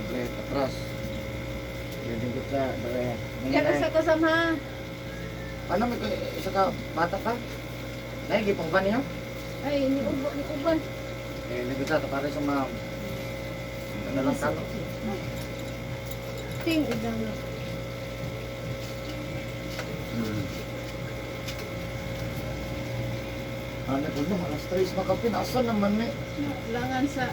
Wait, atras. Pwede ko sa dalawa. Diyan sa kasama. Ano, may isa ka, bata ka? Naigipong ba niyo? Ay, ni uban. Eh, nagkita ito para sa mga... Ano lang talo? Ting, idang na. Ano ko no, alas 3 makapin. Asa naman eh? Langan sa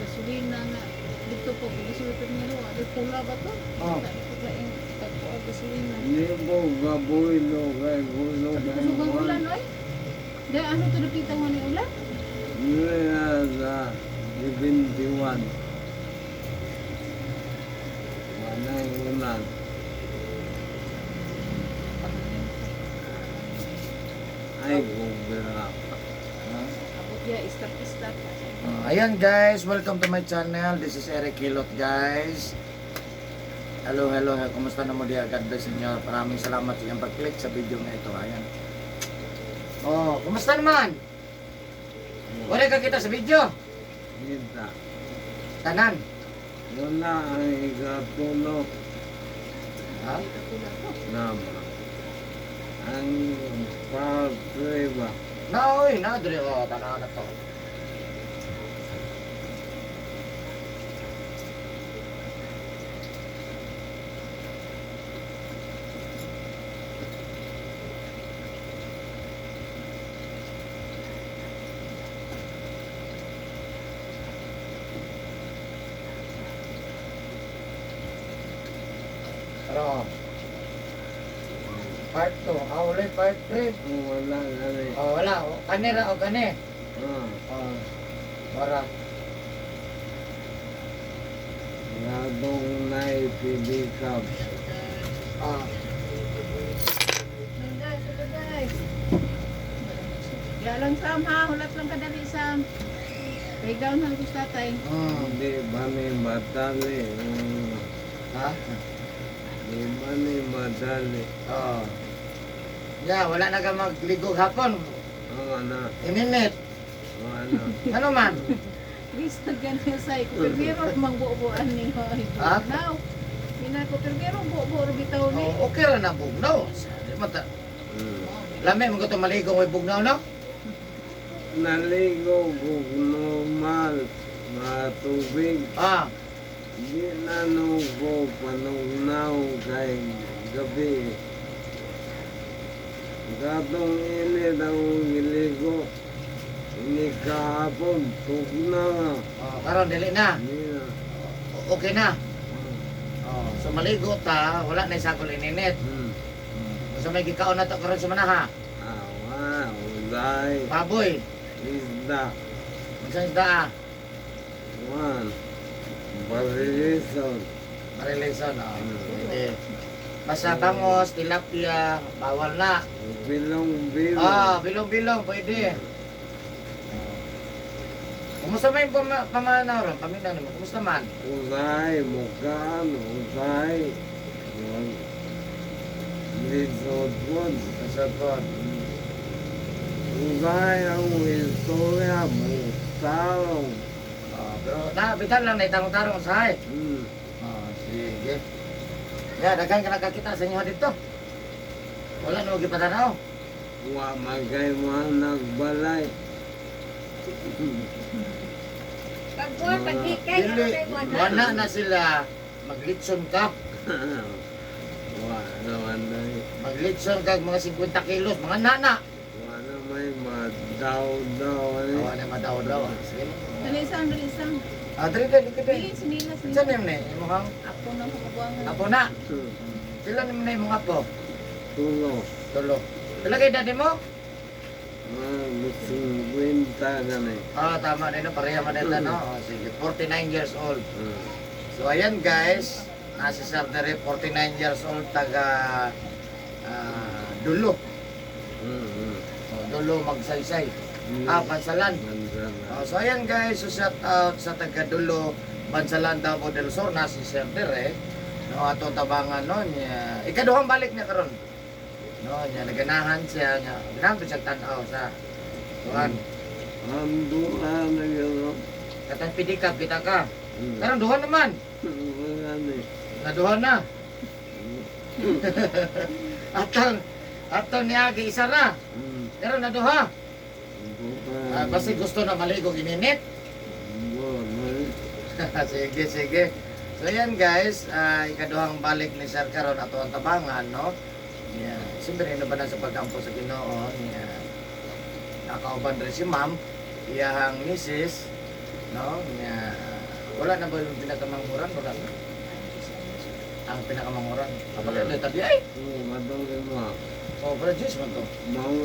gasolina nga. Dito po, gasolina nyo. Ano pula ba to? Oh. Laing tagpo ang gasolina. Hindi po gaboy no kay gulo Ano bang ulan, oy? Dahil ano to nakita mo ni ulan? sa 71. Manay ulan. Ay, gubera. Abot ya, start. Ayan guys, welcome to my channel. This is Eric Hilot guys. Hello. Kumusta na mo diya? God bless inyo. Maraming salamat sa iyong pag-click sa video na ito. Ayan. Oh, kumusta naman? Wala ka kita sa video? Kita. Tanan. Wala ang ikatulo Ha? naman. Ang pagkriba. Naoy, dre oh, tanan na to. Ano? Part 2. Ulit part 3. Wala na rin. Oh, wala. Oh, kanira o kani. Ah, Oh. Para. Radong naipibikap. Ah. Guys. Yalang Sam ha, hulat lang kadali Sam. Breakdown ng gusto tatay. Hindi ba ni madali? Ha? Hindi ba ni madali? Oh. Ya, wala na ka magligo hapon. Ano? Ininit. Ano? Ano man? Please nagyan say ko pero mangbubuan ni hoy. Ha? Now. Mina ko pero buo bitaw ni. Oh, okay ra na bugnaw. Di mata. Lami mo to maligo may bugnaw no? Naligo ko normal. Matubig. Ah. Di na ko panugnaw kay gabi. Gatong init ang giligo. Ini kahapon, tugna. Oh, karon dili na. Hindi na. Okay na. Oh, so maligo ta, wala na isagol ininit. So may gikaon na to karon sa manaha. Awa, ulay. Baboy. Isda. Unsa isda? One. Barilison. Marelation. Oh. Pwede. Basta bangos, tilapia, bawal na. Bilong-bilong. Ah, bilong-bilong, pwede. Kumusta man yung pamanaw ron? Paminaw naman, kumusta man? Usay, mukan, usay. Lisod po. Sa kon. Usay ang istorya mo. Tarong. Pero bitan lang na itarong-tarong usahay. Sige. Ya, daghan ka nakakita sa inyo dito. Wala na huwag ipatanaw. Wa magay mo nagbalay. Pagbuan paghikay Dili, wala na sila. Maglitson ka. Wa naman na. Maglitson ka mga 50 kilos. Mga nana. Wa na may madaw-daw. Wala na madaw-daw. Sige. Dali Sam. Dali, likod Dili din. sinilas ni. Saan yun na eh? Yung mga Ako na mabuangan. apo na. Sila naman na yung mga apo. Tulo. Tulo. Sila kay daddy mo? Gusto kwenta ka na eh. Tama na yun. Pareha man ito, no? Sige, 49 years old. So, ayan guys. Si Sir Dere, 49 years old, taga Dulo. Dulo, Magsaysay. Bansalan. So, ayan guys. So, shout out sa taga Dulo, Bansalan, Davao del Sur, na si Sir Dere. No, ato tabangan no niya. Ikaduhang balik niya karon. No, niya naganahan siya niya. Ganahan to siya tanaw sa tuan. Ang duha na yun. Katang pidikap kita ka. Karon duha naman. Magani. Naduha na. Atong niagi isa ra. Pero naduha. Basta gusto na maligo gininit. Sige, sige. So yan guys, ikaduhang balik ni Sir karon ato ang tabangan, no? Yeah. Siyempre, na sa pagkampo sa Ginoo. Yeah. Nakauban rin si ma'am, iyahang misis, no? Yeah. Wala na ba yung pinakamanghuran? Wala na. Ang pinakamanghuran. Kapag ito tabi ay. Madong mo. Oh, pero Diyos man to.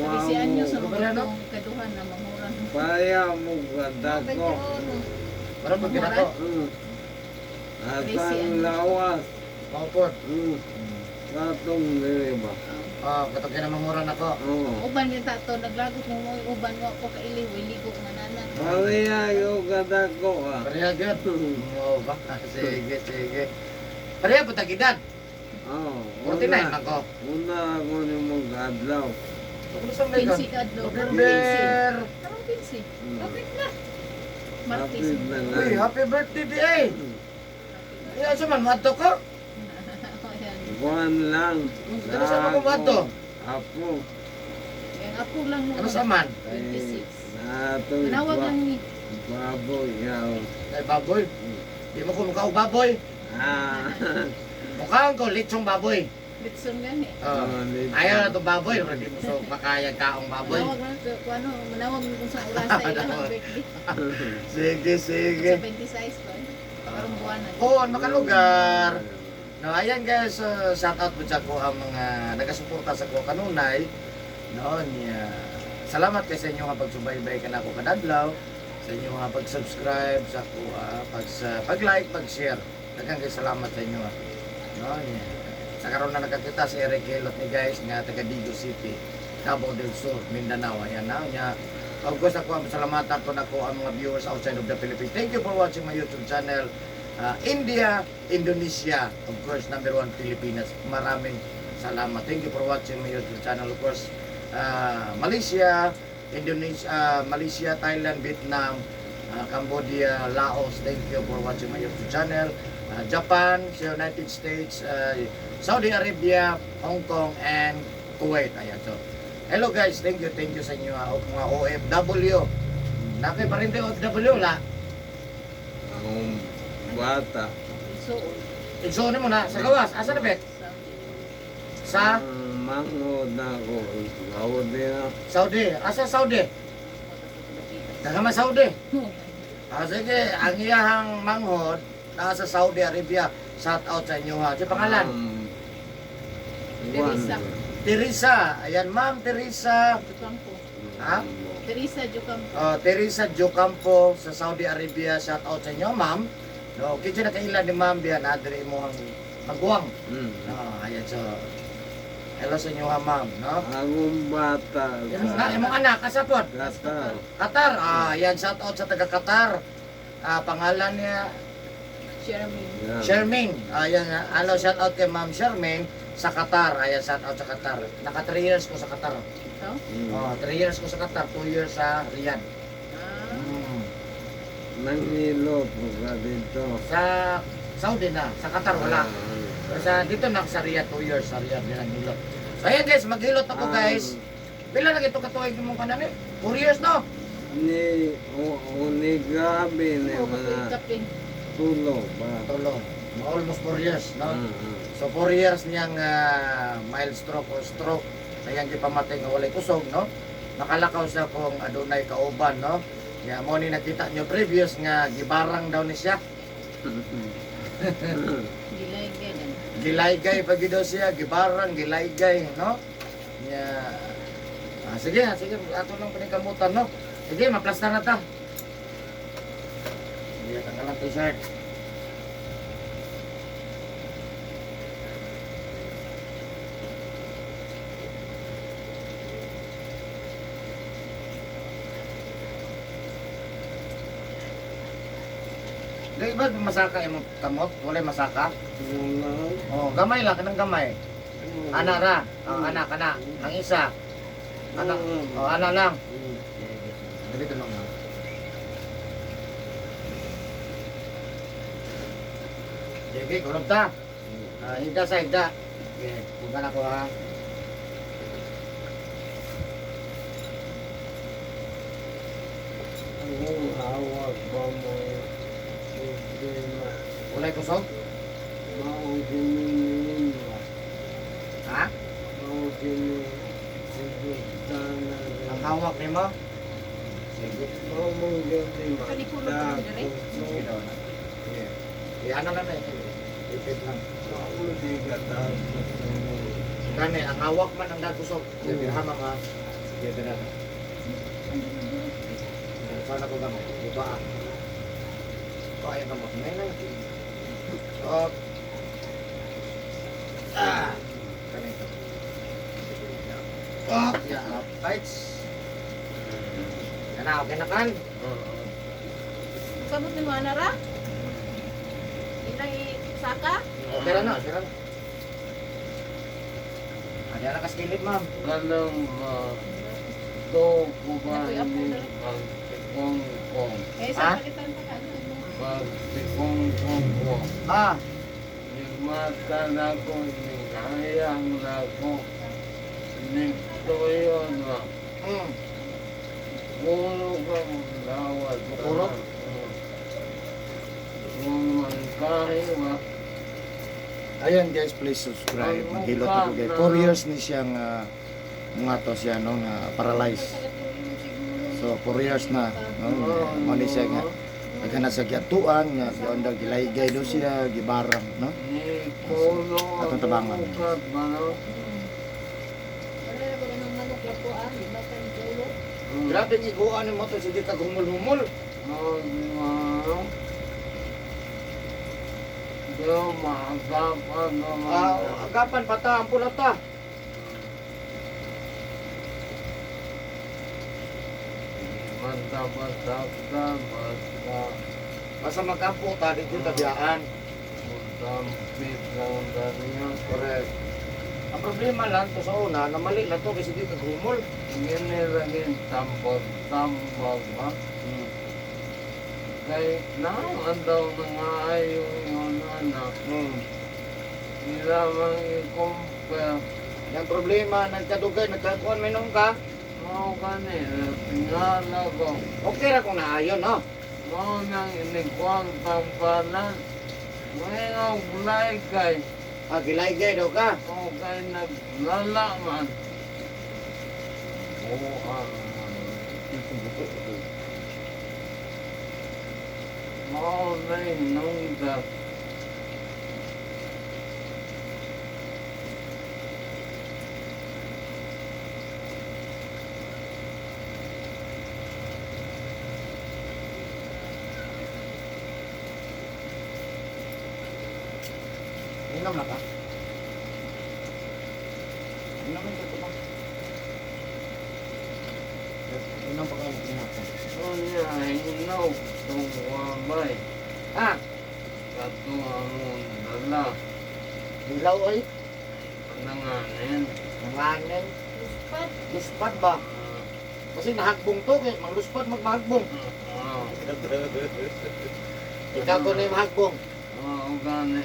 Pagisian nyo sa Wala na. mga kaduhan na mamuran. Paya mo ganda ko. Parang pag ginako. Atang lawas. Maupot. Katong dili ba? Katong kinamanghuran ako. Uban yung tato, naglagos mo mo, uban mo ako kailiw, iligo nga nana. Paya yung ganda ko ah. Pareha agad. Oo ba? Sige, sige. Pareha po tagidad. 49 ako. Una ako ni mong adlaw. Kung saan may Pinsi ka do. November. Karong pinsi. Kapit na. Martis. Kapit na nga. Uy, happy birthday di ay. Iya, saman madto ko. Ayan. Buwan lang. Ano sa mga madto? Apo. Yung ako lang mo. Ano saman? 26. Nato Manawag lang ni. baboy yaw. Ay baboy. Di mo ko mukha og baboy. Ah. Mukha ko litsong baboy. Litson gani. Ayaw na to baboy, pero di mo so makayag kaong baboy. Manawag lang ko ano, manawag mo kung sa oras sa ilang birthday. Sige, sige. Sa 26 ba? Karong buwanan. Oo, makalugar. No, ayan guys, shout out po sa ko ang mga nagasuporta sa ko kanunay. No, salamat kay sa inyo nga pagsubaybay ka na ako kadadlaw. Sa inyo nga pag-subscribe sa ko, pag-like, pag-share. Daghang kay salamat sa inyo. No, sa karon na nakakita si Eric Hilot ni guys nga taga Digo City, Davao del Sur, Mindanao. Ayan na niya. Of course, ako ang salamatan po na ko ang mga viewers outside of the Philippines. Thank you for watching my YouTube channel. India, Indonesia, of course, number 1 Pilipinas. Maraming salamat. Thank you for watching my YouTube channel. Of course, Malaysia, Indonesia, Malaysia, Thailand, Vietnam, Cambodia, Laos. Thank you for watching my YouTube channel. Japan, United States, Saudi Arabia, Hong Kong, and Kuwait. Ayan, so hello guys, thank you sa inyo mga OFW. Nakay pa rin tayo OFW, la? Ang bata. So, Igsoon mo na, sa gawas, asa na bet? Sa Mangod na ako. Saudi na. Saudi, asa Saudi? Nagama Saudi. Sige, ang iyahang manghod, nasa Saudi Arabia. Shout out sa inyo ha. Sa pangalan? Teresa. Teresa. Ayan, ma'am, Teresa. Jukampo. Ha? Teresa Jukampo. Teresa Jocampo sa Saudi Arabia. Shout out sa inyo, ma'am. No, kinsa na kailan ni ma'am diyan adre mo ang magbuwang. Ayan so. Hello sa inyo ha, ma'am, no? Agong bata. Imong anak kasapod. Qatar. Qatar. Ayan shout out sa taga Qatar. Pangalan niya Jeremy. Shermaine. Ayan, hello shout out kay Ma'am Shermaine sa Qatar. Ayan shout out sa Qatar. Naka 3 years ko sa Qatar. Ito? 3 years ko sa Qatar, 2 years sa Riyadh. Nangilo po ka dito. Sa Saudi na, sa Qatar wala. Sa dito na sa Riyadh 2 years sa Riyadh din ang hilot. So ayan guys, maghilot ako guys. Pila na ito katuig mong kanan eh? 4 years no? Ni grabe ni mga tulo ba? Tulo. Almost 4 years no? So 4 years niyang mild stroke o stroke. Ayan di pamatay nga walay kusog no? Nakalakaw sa kung adunay kauban no? Ya mo ni nakita nyo previous nga gibarang daw ni siya. Gilaygay na. Gilaygay pag daw siya, gibarang, gilaygay, no? Ya. Sige, sige, ato lang panikamutan, no? Sige, maplastar na ta. Sige, tanggalan t-shirt. Di ba masaka imong kamot? Wala masaka? Oh, gamay lang kanang gamay. Ana ra. Ana kana. Ang isa. Ana. Oh, ana lang. Dito lang. Sige, kulog ta. Higda sa higda. Sige, bukan ako ha. Ang hawak ba mo problema? Ulay kusog? Mauginin mo. Ha? Mauginin sigurtana Ang hawak ni mo? Sige. Mauginin mo. Kalikulo ka mo dire? Sige daw na. Sige. Ano na eh. Ipit lang. Maudi ka tapos. Gani, ang hawak man ang nagkusog. Sige, hama ka. Sige, tira na. Sana ko gamot. Iba ah. Kaya gamot. Ngayon. Stop. Ganito. Oh, yeah. Tights. Yan na, okay na kan? Sabot ni mo anara? Inay saka? Okay na, okay na. Ada na kaskilid, ma'am. Anong to ko ba ni pagtikong-kong? Eh, Ha? sa palitan pa ka. Pagtikong-kong ko. Ah, Mata na ko ni kayang na ko. Nagtuyo na. Puro ka lawat. Puro? Kung magkahiwa. Ayan guys, please subscribe. Maghilot ako guys. 4 years ni siyang mga to siya no, nga paralyzed. So 4 years na. No, mali siya nga. Naghanap sa gyatuan nga doon daw gilaygay do siya gibarang no. Ni Polo. Atong tabangan. Ukat ba no? Wala na ba ganang manok lapo ah? Di ba tayo dulo? Grabe iguan mo to sige ka humul-humul. Pero maagapan naman. Agapan pa ta ang pula ta. Basta-basta basta. Basta magkampo ta dito tabiyaan. Tampit lang ganyan. Correct. Ang problema lang to sa una, na mali lang to kasi di ka humul. Ginilagin tambag ha. Kaya naman daw nangayo yung anak. Nila mang i-compare. Yung problema, nagkadugay, nagkakuan may nung ka. Mau kanila, tingala ko. Okay ra kung naayon, no? Mau nang inikuang tampanan. May nga gulay kay. Gilaygay daw ka. Mau kay naglalaman. Mau na inungda. Inom na ka? Inom na ito ba? Inom pa ka inom ka. Sonya, hinaw. Itong wabay. Ah, Kato ang dala. hilaw ay. Nanganin. Nanganin. Luspat. Luspat ba? Kasi nahagbong to, kaya magluspat magmahagbong. Ikaw ko na yung mahagbong. Gani.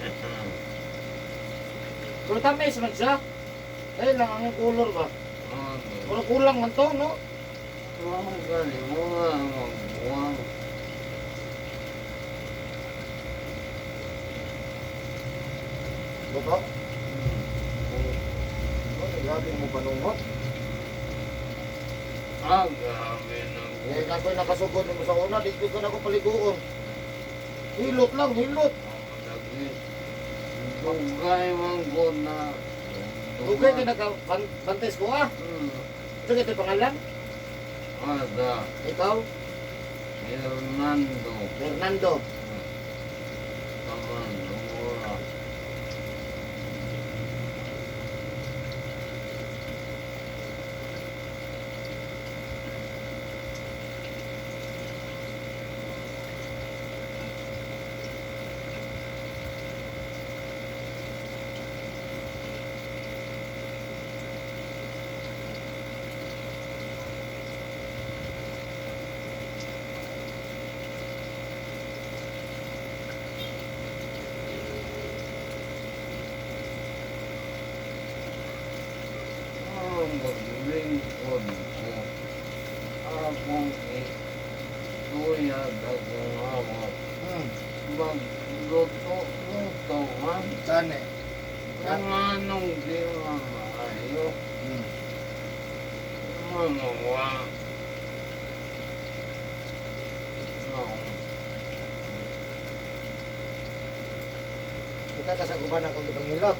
Pero tamis man siya. Eh lang ang color ba? Kung kulang man to, no? Gani. Mga magbuwang. Buto? Grabe mo panungot. Grabe na Eh, ako'y nakasugod mo sa una, dito ka na ako paliguon. Hilot lang, hilot. Tugay man ko na. Okay ka nagka-bantes ko ah. Ito ka pangalan? Ada. Ikaw? Hernando. Fernando. Taman. Ura. maglingkod ko. Akong ituyad akong hawak. Magluto-luto man. Saan eh? Kung anong di maayo. Mamawa. No. Kita kasaguban ako itong hilot.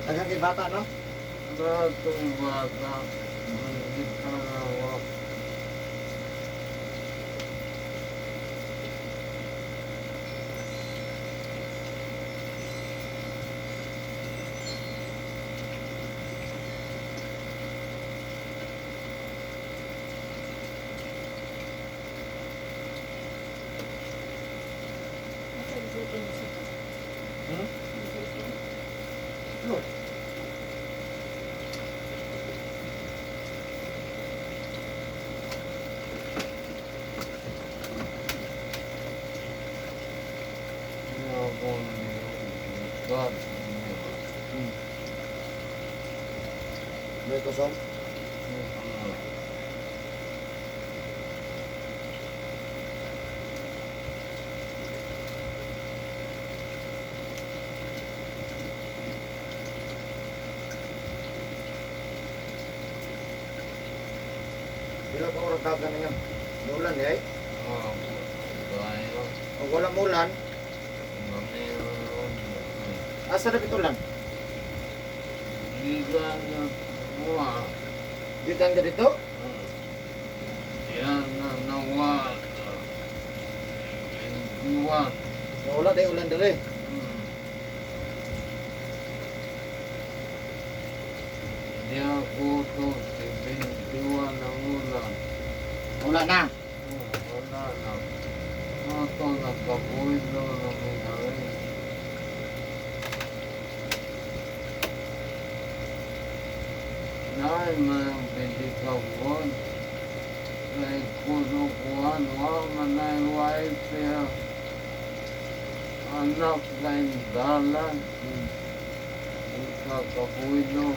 Daghang kay bata, no? Ratong bata. Kita na ako. Nasa resulta niya sa Hmm? resulta. Hilot. Akong nilungkot. May kusog. Hilot ako ragkagan ninyo. Mulan eh. Tayo. Kung wala mulan, Mayroon. asa na pitulan? Liga na kuha. Gikan ka dito? Yan na nawa. Iwan. Wala day ulan dere. Di ako to si 21 ng ulan. Wala na. Wala na. Ito nagkabuhin daw na may harin. Dahil man pintikabon. Kaya kunukuhan mo manay wife siya. Anak kayong dalan. Ikakabuhin daw.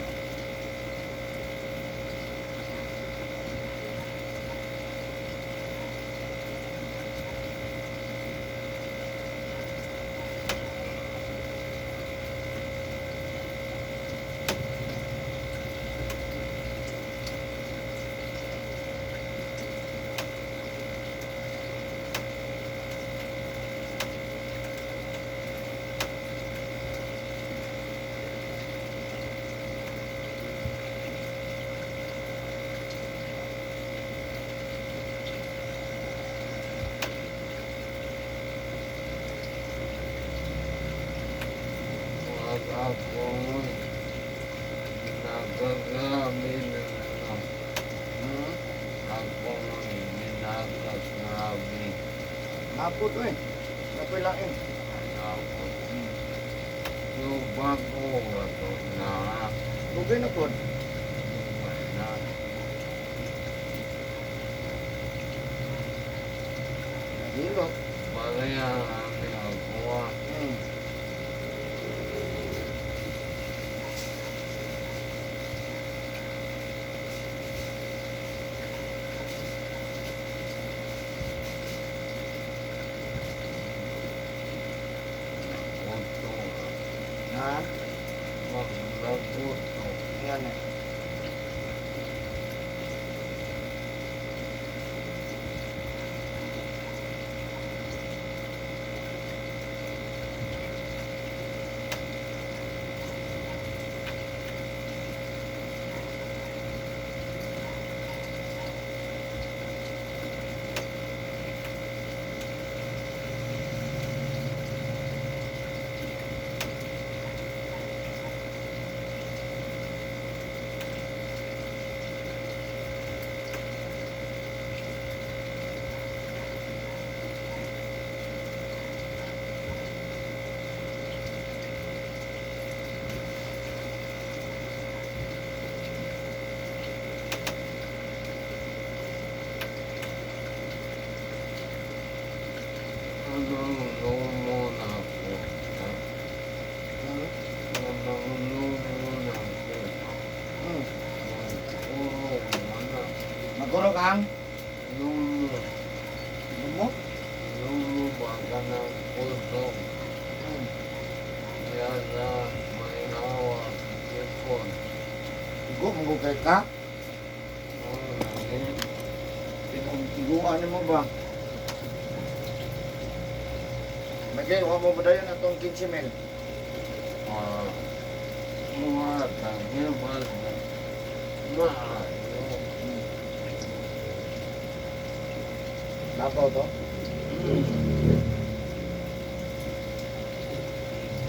Wag ako nagagamit na ako ginagagrabe Mapo to eh. Napoy lain. ako. So bago ito na Bugay na po. na Hilot. bagaya namin ako. Oto. Ha? Maglagoto. Yan eh. Nalulumo na ako. Hmm? Nalulumo na ako. Muro kang Lulu. mo? Lulu baka ng puso. Kaya na may hawa. Ipon. Igo, magugay ka? Ang langit. Tiguan mo ba? Magay, huwag mo ba daw yun itong 15 mil? Mga tangiban na maayo. Lapaw to?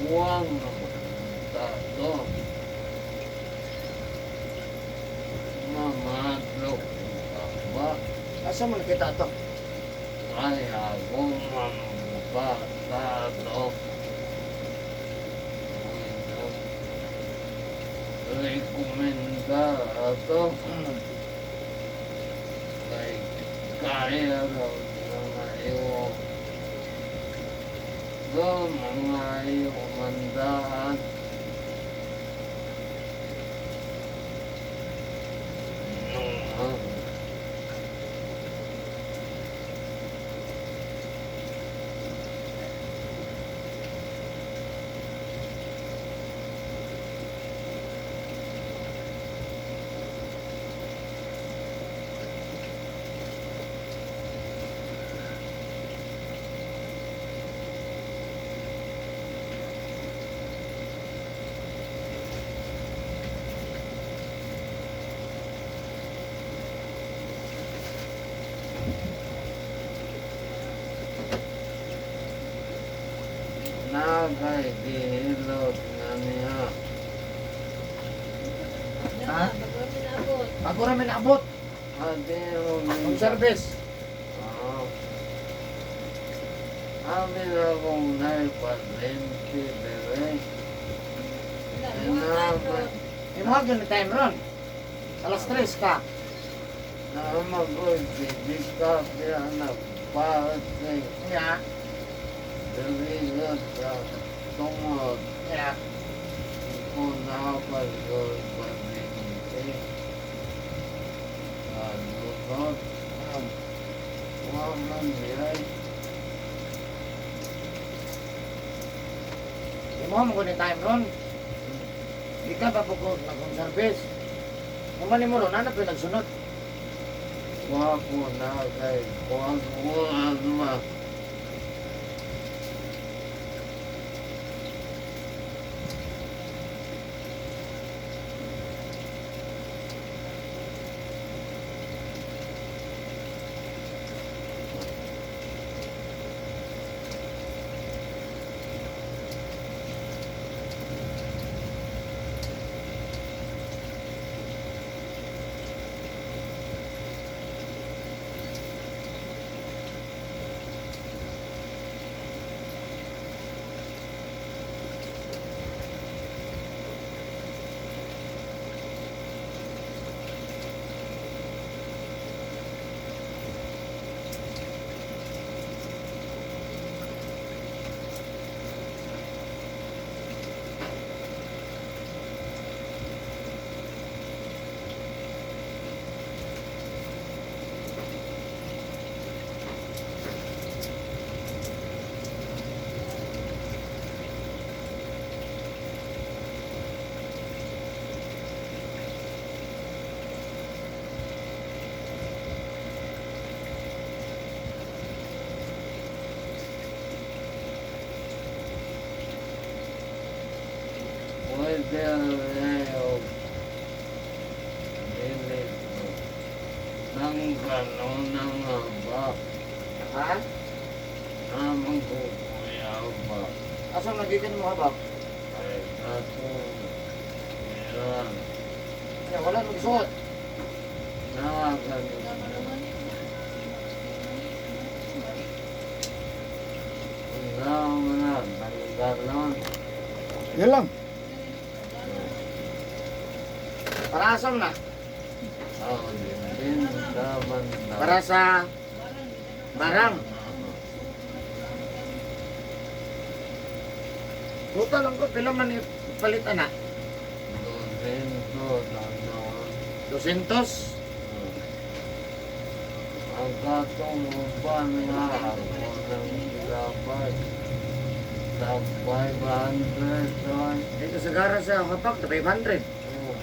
Buwang naman tato. Mamadlok ba? Asa mo nakita to? Ay ako mamuka tato. Rekomenda ato kay kaya raw mga iyo mga iyo mandaan nagay dihilot nga niya. Ha? Bago pinabot. Ako ramin abot. Adiro Ang service. Amin akong naipalente bebe. Imuhag yun na time ron. Alas 3 ka. Namagoy bibika kaya nagpating Nga. daligot sa tungod. Nga. Kung napagoy palente. Alunod. Waman niyay. Imuhag mo ko ni time ron. Di ka pa po ko nagkong service. Kumani mo ron, ano pinagsunod? Wako na kay kuwan ma. Pwede ayaw. Dili ko. Nang gano'n na nga ba? Ha? Namang kukuyaw ba? Asa nagikan mo habak? Ay, ato. Yan. Kaya wala nang isuot. Nakagano. Ikaw mo na. Tanggalon. Yan lang. Para asam na? Ako din daman na. Para sa barang. Total lang ko, pila man palitan na? 200 na 200? noon. 200? 200 Ah, 200 na. 200 na. 200 na. 200 na. 200 na. 200 na. 200 na. 200 na. 200 na. 200 na. 200 na. 200 na. 200 na. 200 200? Ang katong uban nga ako ng silabay. Sa 500 son. Dito sa gara sa Hapak, na 500. Oh.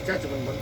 Isa, cuman bon.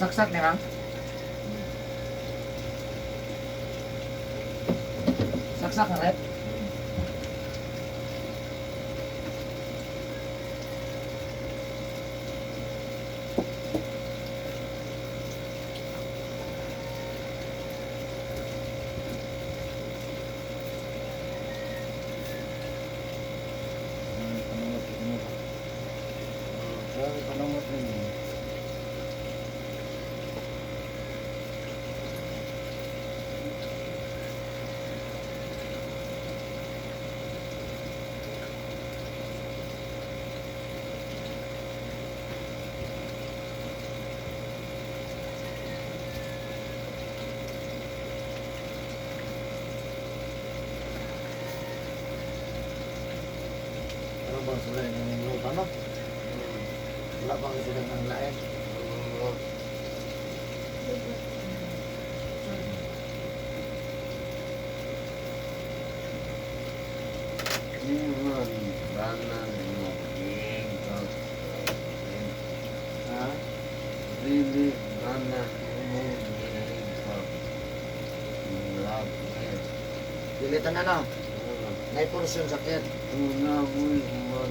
Saksak ni Kang. Saksak na rin. Panungot ninyo. Ano bang sila yung lupa, no? Wala bang sila ng lain? Iman tanan maging Ha? dili tanan umuging lapit. Dilitan na na. May portion sakit. Una mo man.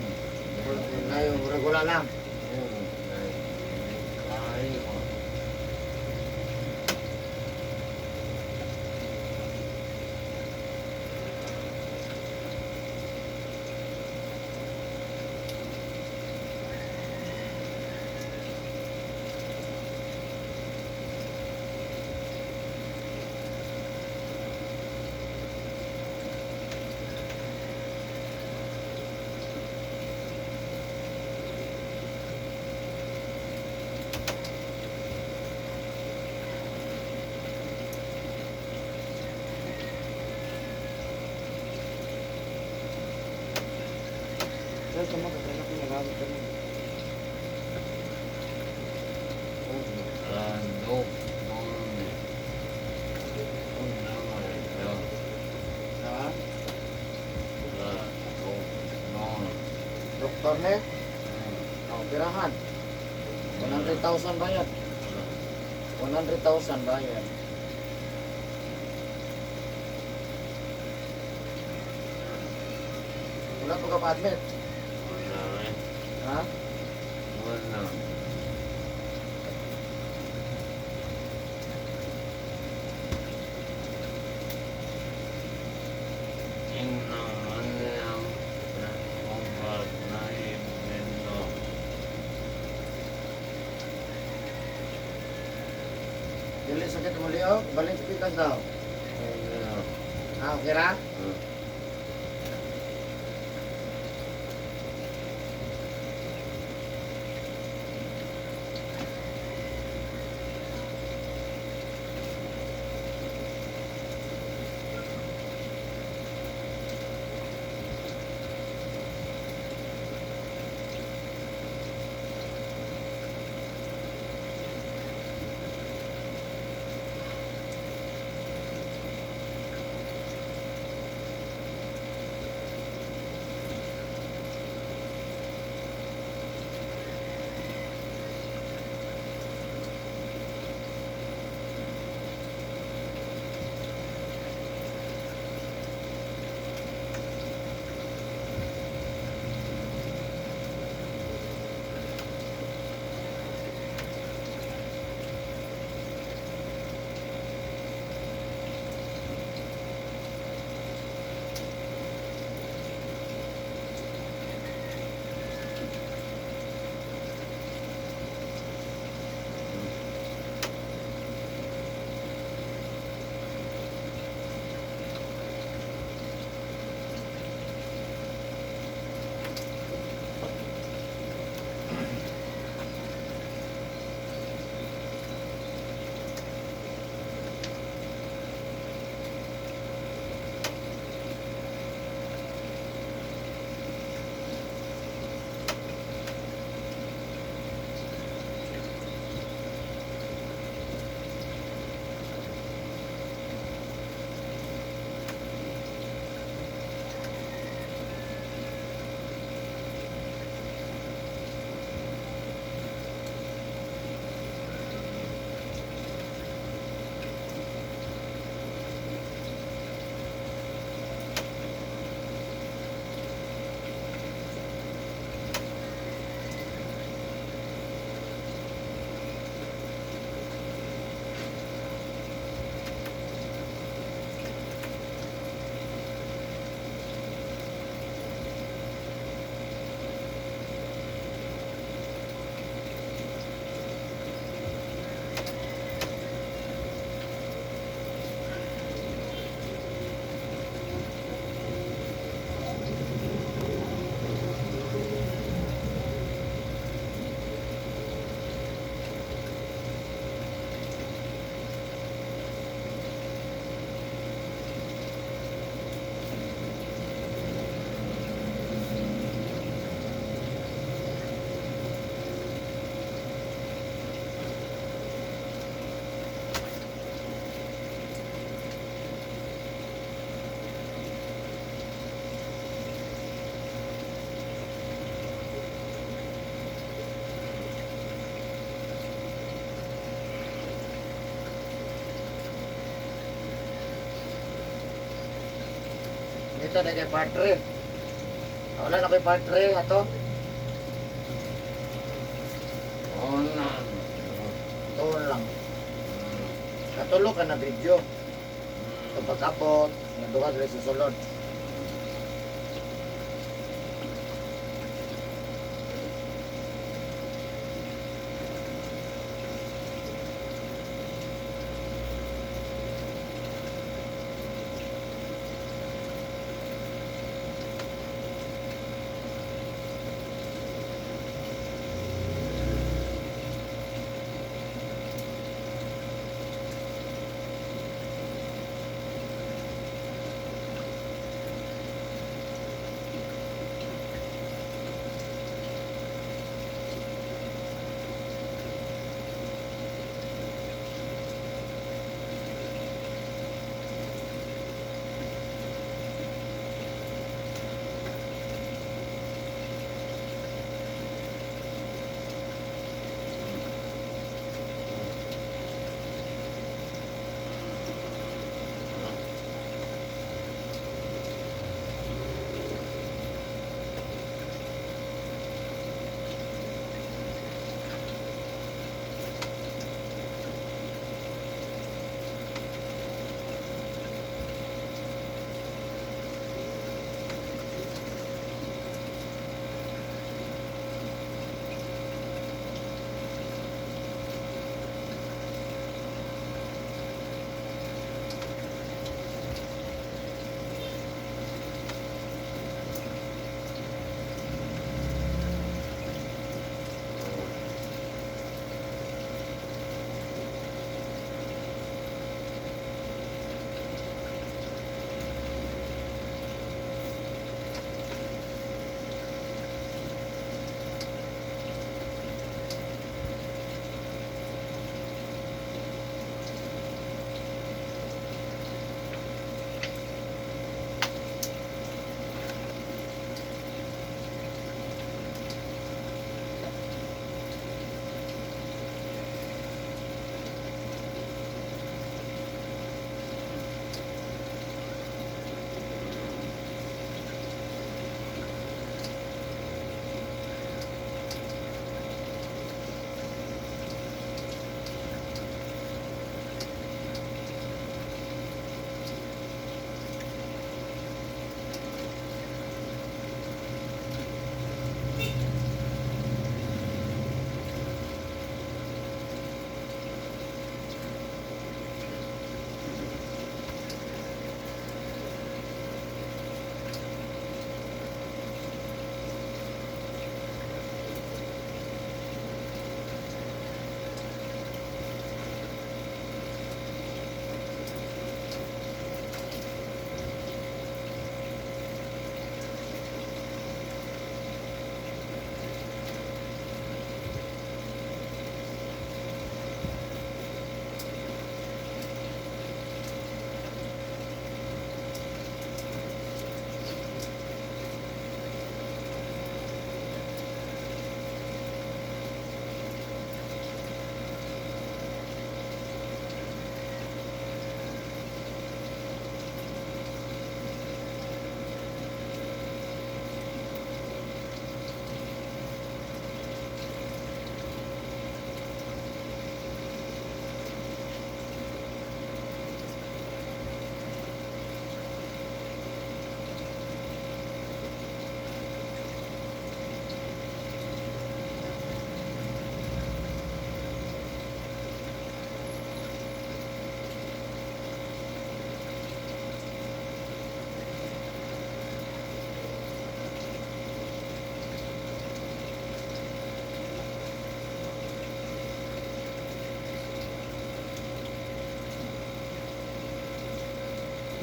Na yung regular lang. Saya cuma kesana punya gamit kami. Randok mon. Ha? Randok mon. Dokter ne? Oh, pirahan. 100,000 bayad. 100,000 bayad. Wala pa ka pa-admit. Ha? Wala. Tingnan ano yung kumpat na ibento. Dili sakit mo liog, balik sa pikas daw. Ano? Ha, okay ra? Ito na kay part 3. Wala na kay part 3 ato. Oo na. Tuon lang. Katulo ka na video. Ito pag-abot, naduha dili sa sulod.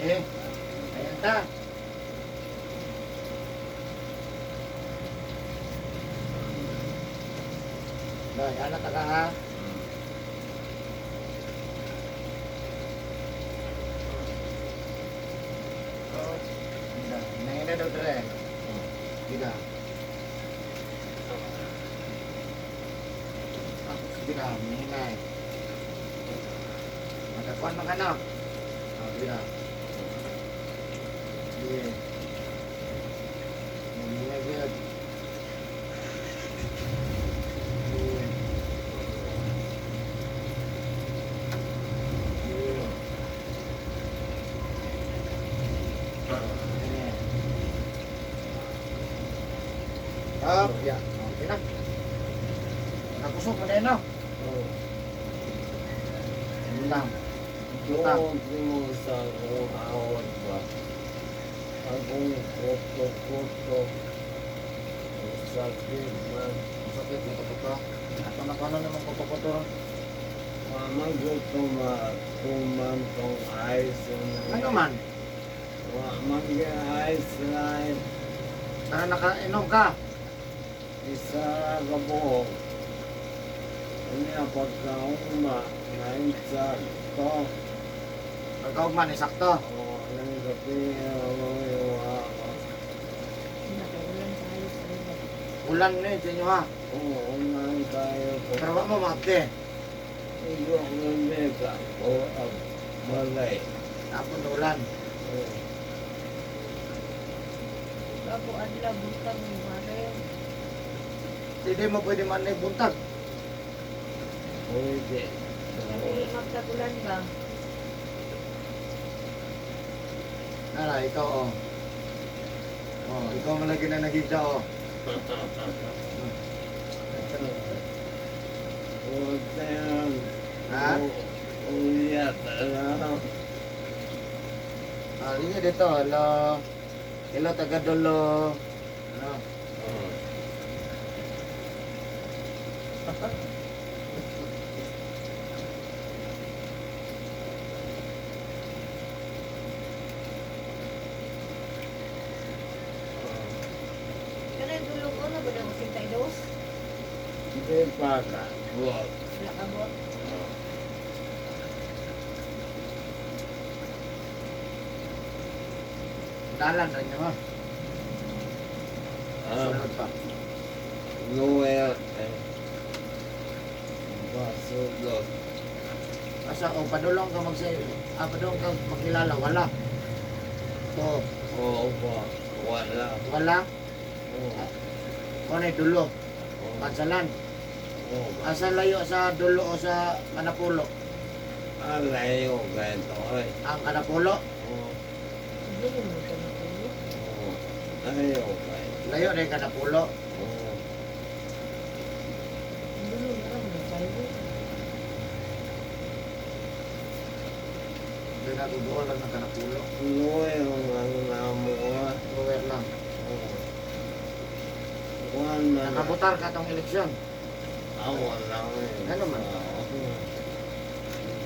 Eh, ayan ta. Dahil, anak ka ha. Oh, hindi. Nangina daw dre. Hindi. Hindi ka, mahinay. Magkakuan mo ka na. Hindi. Ya. Okay na. Nakusok mo na yun, no? Oh. Utang. Doon mo sa awat ba? Akong koto-koto. Ang sakit man. Sakit, puto-puto. Ato na kano naman puto-puto. Mamagutuman tong ice. Ano man? Mag-ice line. Para nakainom ka. Isa ka buhok. Kanya pagkauma. Nainsan. To. Pagkaugman, isakto. O, ang gabi. Yung Nakaulan tayo sa iba. Ulan na yun sa inyo, ha? Oo, unahan tayo po. Pero wag mo maapte. Iyo ang mega. O, balay. Tapon na ulan. Oo. Bago adlaw butang ni Mare. Hindi mo pwede man na buntag. Pwede. Kasi magtagulan ba? Nara, ikaw, oh. Oh, ikaw mo lagi na nagigda, oh. Huwag na yan. Ha? Uyat na. Ah, linya dito, hello. Hello, taga-Dolo. Ano? Kanang tulog ko na ba na masintay dos? Hindi pa ka. Huwag. Wala ka mo? Dalan rin nyo, ha? Sunod pa. Noel. Basulot. Asa, oh, padulong ka padulong ka magkilala, wala. So, Oo ba? Wala. wala. Oo. Kung dulo, Oo. pansalan. Oo ba? Asa layo sa dulo o sa Manapulo? Alayo ganito ay. Ang Kanapulo, Oo. Hindi mo ito matulog. Oo. Ayaw ganito. layo na yung Kanapulo. Oo. Hindi mo na lang tayo. Hindi na tubuol lang ng Kanapulo. Noel ang namuha. Luwer lang. Oo. Juan na. Nakabutar ka tong eleksyon. Awan lang eh. Ano man?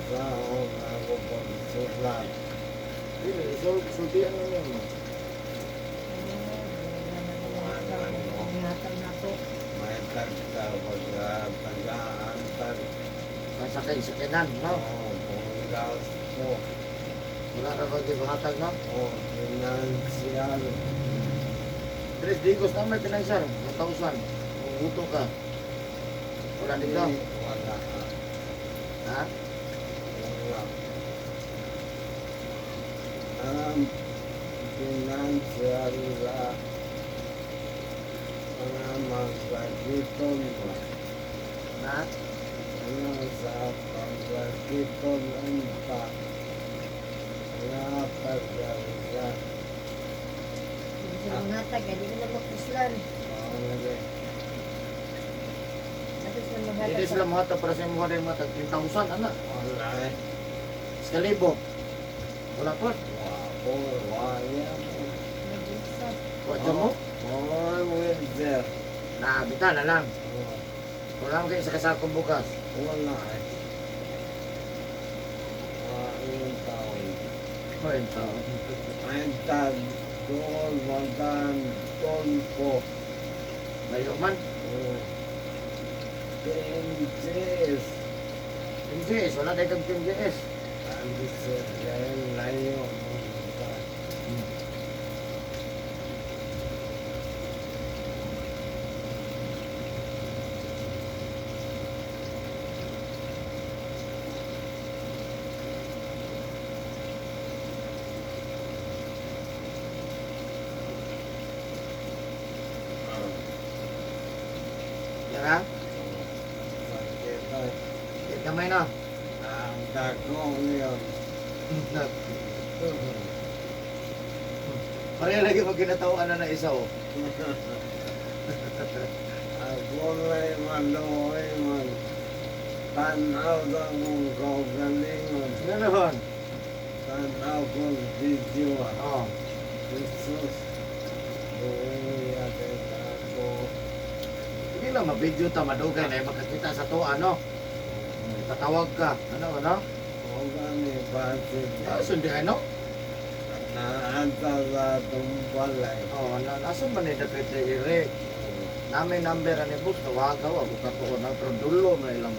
Sa ako pagsulat. Hindi, sultihan mo yun. Ingatan na to. May tagta pag-tagaan. Masakay-sakinan, no? Oo. Kung gasto. Wala na pag-ibahatag, no? Oo. Financial. Tres digos na may pinansar. 1,000. Kung huto ka. Wala dito. Wala. Ha? Wala. Financial mga magbagiton mo. Ha? Sa pagbagiton ang pa. Mga pagbagiton. Sa mga taga, di mo na magpuslan. At sa mga Hindi sila mahata para sa mga rin mga 10,000, anak. Wala eh. Sa libo. Wala po. Wapo, waya. Nag-isa. Wadyo mo. All winter. Naabita na lang. Wala mo kayo sa kasakong bukas. Wala eh. Ilang taon. Kwento. Ang tag, doon, magan, doon po. Layo man. Pinches. PGS. Wala tayo kang PGS. Ang gusto dahil layo. Yara? Sakit ay. Hit kamay na. Ang dagong yun. Pareha lagi mo ginatawaan na isa oh. Ako may maluoy man. Tanaw sa kong kaugalingon. Ano naman? Tanaw kong video. Oh. Jesus. Buhay atin ako. Sige lang, mabidyo ta, madugay na makakita sa to, ano? Tatawag ka. Ano? O gani basit. Sundi ano? Naanta sa tumbalay. Oh, nasan man ni Dapat Ire? Namin number ani bus, tawaga wa ko katuon na pero dulo na ilang.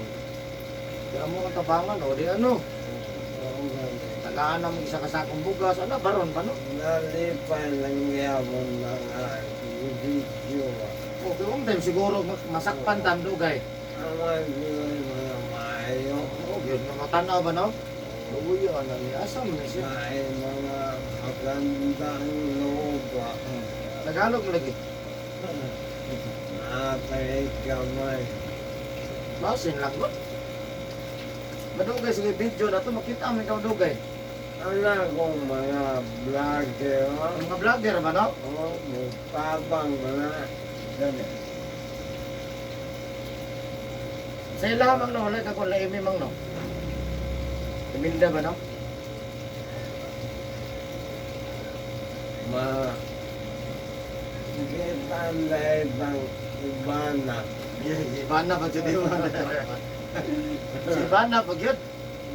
Kaya mo ang tabangan o di ano? O gani. Tagaan na mo isa ka sakong bugas, ano baron pa no? Nalipay lang yapon ng video. O kung time siguro masakpan tam dugay. Amay gulay mga maayo. O gyud na matanaw ba no? Uy, ano ni asa man ni siya? Ay mga magandang lupa. Tagalog lagi. Natay kamay. Basin lang ba? Madugay sige video na to makita mo ikaw dugay. Anak ko mga vlogger. Ang mga vlogger ba no? O, magpabang na. Gani. Sa ilamang no, wala ka kung laimi mang no. Iminda ba no? Ma Gitanday bang ibana. Si Ivana pag si Ivana. Si Ivana pag yun.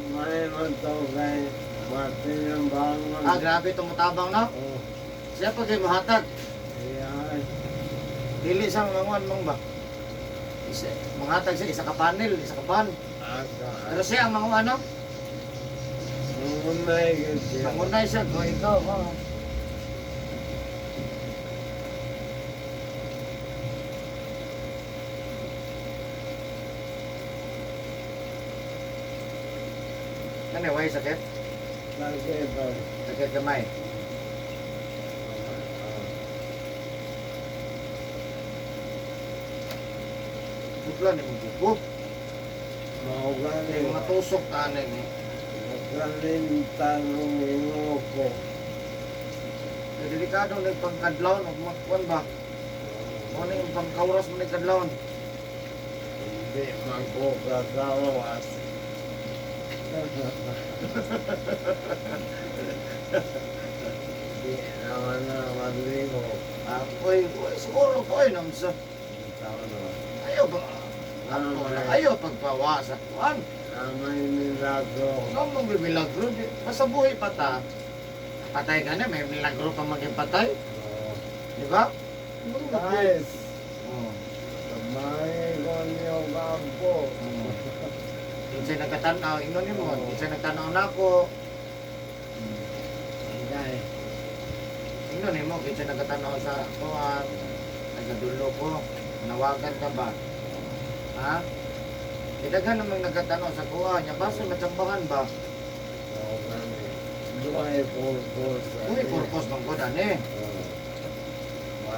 May matugay. Matinambangan. Ah, grabe itong mutabang no? Oh, Siya pag yung mahatag. yan. Dili siyang manguan mong ba? Isa, manghatag siya, isa ka panel, isa ka pan. Pero Aka. siya ang manguan no? Ngunay kasi. Mangunay siya, kung ikaw. Oh. Ano yung sakit? Nakita. Sakit kamay. Bukla ni mong buko. Maugani. Yung mga tusok tanin eh. Nagkalintang umingo ko. Eh, delikado na yung pangkadlaw, magmakuan ba? Ano yung pangkauras mo na yung kadlaw? Hindi man ko kasawas. Di naman na maligo. Ah, uy, siguro po ay nang sa Tama naman. ayaw ba? Ayaw pagpawasan. Kuan, May milagro. ano mong milagro? Basta buhay pa ta. Patay ka na, may milagro pa maging patay. Di ba? Guys, Oh. may konyo kampo. Kinsay nagkatanaw, ingon ni mo. Kinsay nagtanaw na ako. Guys, Ingon ni mo, kinsay nagkatanaw sa kuan. Nagadulo ko. Nawagan ka ba? Ha? Idaghan namang nagkatanaw sa kuan. Nya basta matsambahan ba? Duhay purpose. Uy, purpose bang ko dani.